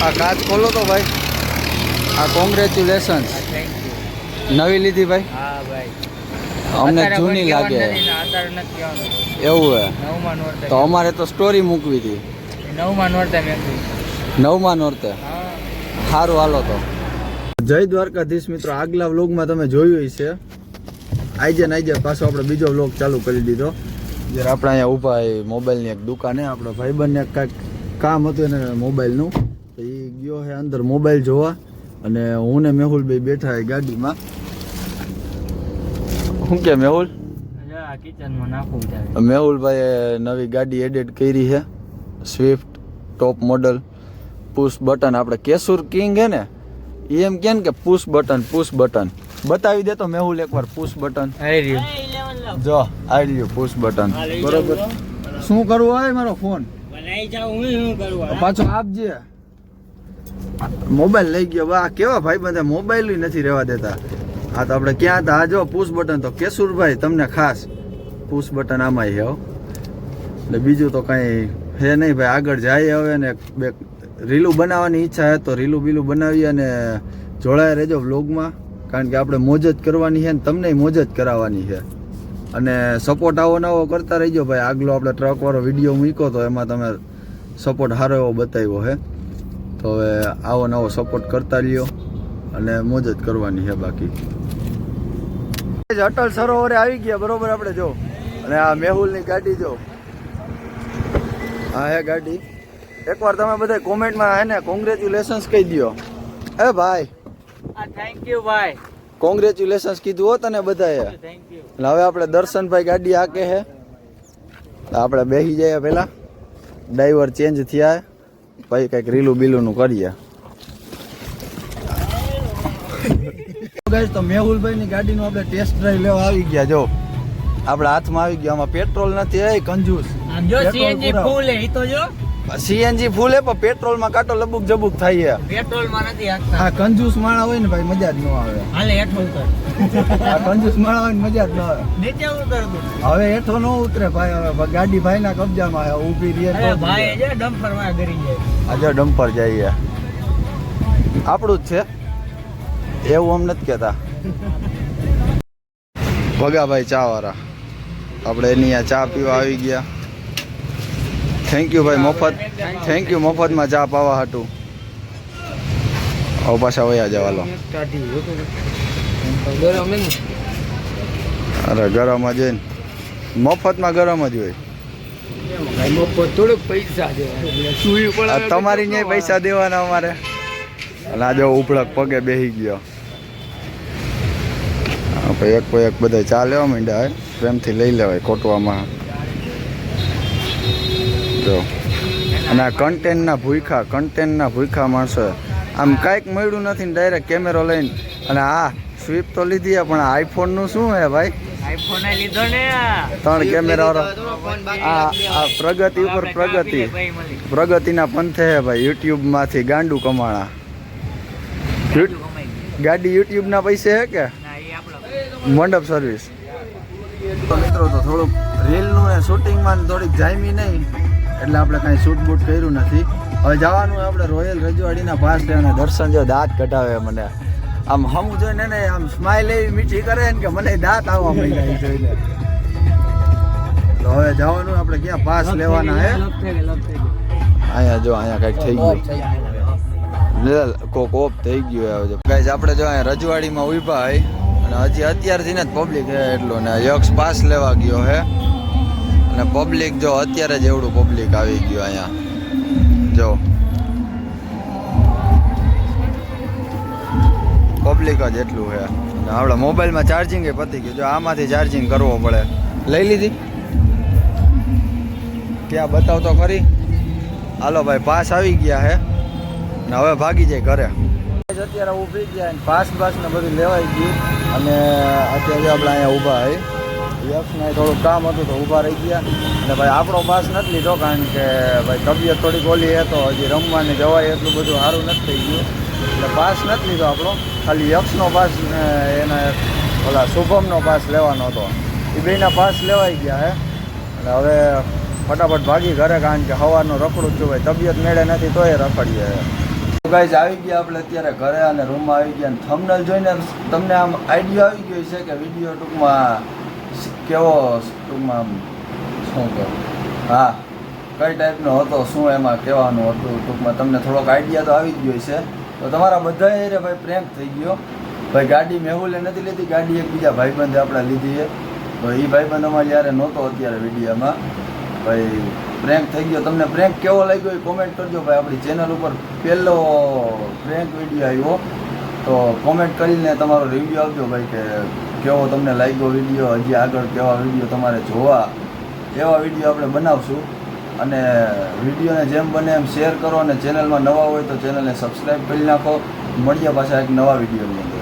આ કાચ ખોલો તો ભાઈ. આ કોંગ્રેચ્યુલેશન્સ. નવી લીધી ભાઈ? હા ભાઈ. અમને જૂની લાગે એવું હે. તો અમારે તો સ્ટોરી મૂકવી હતી. નવમા નોરતે. સારું હાલો તો. જય દ્વારકાધીશ મિત્રો, આગલા વ્લોગમાં તમે જોયું છે આઈજે ને આઈજે પાછો આપણે બીજો વ્લોગ ચાલુ કરી દીધો. જ્યારે આપણે અહીંયા ઊભા મોબાઈલની એક દુકાને આપણા ભાઈબંધને કાંઈક કામ હતું એને મોબાઈલનું, તો એ ગયો છે અંદર મોબાઈલ જોવા અને હું ને મેહુલભાઈ બેઠા એ ગાડીમાં. શું કે મેહુલ? મેહુલભાઈએ નવી ગાડી એડિટ કરી છે, Swift top model, push button. આપણે કેસુર કિંગ હે ને એમ કે પુશ બટન બતાવી દે તો મેહુલ એકવાર. પુશ બટન જો આવી રહ્યું પુશ બટન. બરોબર. શું કરવું હોય મારો ફોન પાછો આપજે. મોબાઈલ લઈ ગયો. વાહ કેવા ભાઈ બધા મોબાઈલ નથી રહેવા દેતા. હા તો આપણે ક્યાં હતા? આ જો પુશ બટન તો કેશુરભાઈ તમને ખાસ પુશ બટન આમાં હે. એટલે બીજું તો કાંઈ હે નહીં ભાઈ. આગળ જાય હવે ને બે રીલું બનાવવાની ઈચ્છા હે તો રીલું બીલું બનાવી અને જોડાયા રહેજો વ્લોગમાં, કારણ કે આપણે મોજ જ કરવાની છે ને તમને મોજ જ કરાવવાની છે. અને સપોર્ટ આવો નવો કરતા રહીજો ભાઈ. આગલો આપણે ટ્રકવાળો વિડીયો મૂક્યો તો એમાં તમે સપોર્ટ સારો એવો બતાવ્યો છે, તો હવે આવો નવો સપોર્ટ કરતા રહ્યો અને મોજ જ કરવાની છે. બાકી અટલ સરોવરે આવી ગયા બરોબર આપણે જો. અને આ મેહુલની ગાડી જો, હા હે ગાડી. એકવાર તમે બધા કોમેન્ટમાં હે ને કોંગ્રેચ્યુલેશન્સ કહી દો. એ ભાઈ થેન્ક યુ ભાઈ. કોંગ્રેચ્યુલેશન્સ કીધું હો તને બધાએ. એટલે હવે આપણે દર્શનભાઈ ગાડી હાકે છે, આપણે બેસી જઈએ પેલા. ડ્રાઈવર ચેન્જ થયા પછી કંઈક રીલું બીલું કરીએ. તો મેહુલભાઈ ની ગાડીનો આપણે ટેસ્ટ ડ્રાઈવ લેવા આવી ગયા. જો આપણા હાથમાં આવી ગયા. આમાં પેટ્રોલ નથી. એ કંજૂસ. સીએનજી ફૂલ હે તો જો. સીએનજી ફૂલ હે પણ પેટ્રોલ માં કાંટો લબુક જબુક થાય છે. પેટ્રોલ માં નથી હાકતા. હા કંજૂસ માણા હોય ને ભાઈ મજા જ ન આવે. હાલે હેઠો ઉતર. આ કંજૂસ માણા હોય ને મજા જ ન આવે. નીચે ઉતર તું. હવે હેઠો ન ઉતરે ભાઈ. હવે ગાડી ભાઈ ના કબજામાં છે. ઊભી રહે તો ભાઈ જે ડમ્પર માં ગરી જાય. આ જો ડમ્પર જાય આપણું જ છે એવું અમ નથી કહેતા. ભગાભાઈ ચા વાળા આપણે એની આ ચા પીવા આવી ગયા. થેન્ક યુ ભાઈ મફત. થેન્ક યુ મફતમાં ચા પાવા હાટું. હવે પાછા વયા જવાલો. અરે ગરમ જ હોય ને, મફતમાં ગરમ જ હોય. થોડુંક પૈસા દેવાના. તમારી ન્યાય પૈસા દેવાના અમારે. અને આ જો ઉપડક પગે બેસી ગયો. એક કોઈ એક બધા ચા લેવા માંડ્યા. પ્રેમથી લઈ લેવાય કોટવામાં જો. અને આ કન્ટેન્ટના ભૂખા માણસો. આમ કાંઈક મળ્યું નથી ને ડાયરેક્ટ કેમેરો લઈને. અને આ સ્વિફ્ટ તો લીધી પણ આઈફોનનું શું હે ભાઈ? આઈફોન લીધો ને 3 કેમેરા આ પ્રગતિ ઉપર પ્રગતિના પંથે હે ભાઈ. યુટ્યુબમાંથી ગાંડું કમાણા. ગાડી યુટ્યુબના પૈસે હે કે મંડપ સર્વિસ? તો મિત્રો તો થોડુંક રીલનું ને શૂટિંગમાં થોડીક જામી નહીં એટલે આપણે કાંઈ શૂટ બૂટ કર્યું નથી. હવે જવાનું આપણે રોયલ રજવાડીના પાસ અને દર્શન જો દાંત કઢાવે મને. આમ હમું જોઈને ને આમ સ્માઈલ એવી મીઠી કરે ને કે મને દાંત આવવા માંડ્યા જોઈને. તો હવે જવાનું આપણે ક્યાં પાસ લેવાના હે? અહીંયા જો અહીંયા કંઈક થઈ ગયું. કોપ થઈ ગયું હવે. ગાઈસ આપણે જો અહીંયા રજવાડીમાં ઉભા હોય અને હજી અત્યારથી ને જ પબ્લિક હે એટલું. ને યક્ષ પાસ લેવા ગયો હે અને પબ્લિક જો અત્યારે જ એવડું પબ્લિક આવી ગયું અહીંયા જો. પબ્લિક જ એટલું છે. આપણે મોબાઈલમાં ચાર્જિંગ એ પતી ગયું. જો આમાંથી ચાર્જિંગ કરવો પડે. લઈ લીધી ક્યાં બતાવતો ખરી? હાલો ભાઈ પાસ આવી ગયા હે ને હવે ભાગી જાય ઘરે. અત્યારે ઊભી ગયા પાસ ને બધું લેવાઈ ગયું અને અત્યારે આપણે અહીંયા ઊભા હોય. યક્ષને થોડુંક કામ હતું તો ઊભા રહી ગયા. અને ભાઈ આપણો પાસ નથી લીધો કારણ કે ભાઈ તબિયત થોડીક ઓલી હે તો હજી રમવાની જવાય એટલું બધું સારું નથી થઈ ગયું એટલે પાસ નથી લીધો આપણો. ખાલી યક્ષનો પાસ ને એના ઓલા શુભમનો પાસ લેવાનો હતો. એ બેના પાસ લેવાઈ ગયા હે અને હવે ફટાફટ ભાગી ઘરે કારણ કે હવાનું રખડું જ છું ભાઈ. તબિયત મેળે નથી તોય રખડીએ. તો ગાઈઝ આવી ગયા આપણે અત્યારે ઘરે અને રૂમમાં આવી ગયા અને થંબનેલ જોઈને તમને આમ આઈડિયા આવી ગયો છે કે વિડીયો ટૂંકમાં કેવો ટૂંકમાં આમ શું કહું હા કઈ ટાઈપનો હતો શું એમાં કહેવાનું હતું ટૂંકમાં તમને થોડોક આઈડિયા તો આવી જ ગયો છે. તો તમારા બધા એ ભાઈ પ્રેન્ક થઈ ગયો. ભાઈ ગાડી મેહુલે નથી લીધી, ગાડી એક બીજા ભાઈબંધે આપણે લીધી છે. તો એ ભાઈબંધ અમારે જ્યારે નહોતો અત્યારે વિડીયોમાં. ભાઈ પ્રેન્ક થઈ ગયો. તમને પ્રેન્ક કેવો લાગ્યો એ કોમેન્ટ કરજો ભાઈ. આપણી ચેનલ ઉપર પહેલો પ્રેન્ક વિડીયો આવ્યો, તો કોમેન્ટ કરીને તમારો રિવ્યૂ આપજો ભાઈ કે કેવો તમને લાગ્યો વિડીયો. હજી આગળ કેવા વિડીયો તમારે જોવા એવા વિડીયો આપણે બનાવશું. અને વિડીયોને જેમ બને એમ શેર કરો અને ચેનલમાં નવા હોય તો ચેનલને સબસ્ક્રાઈબ કરી નાખો. મળીએ પાછા એક નવા વિડીયોની અંદર.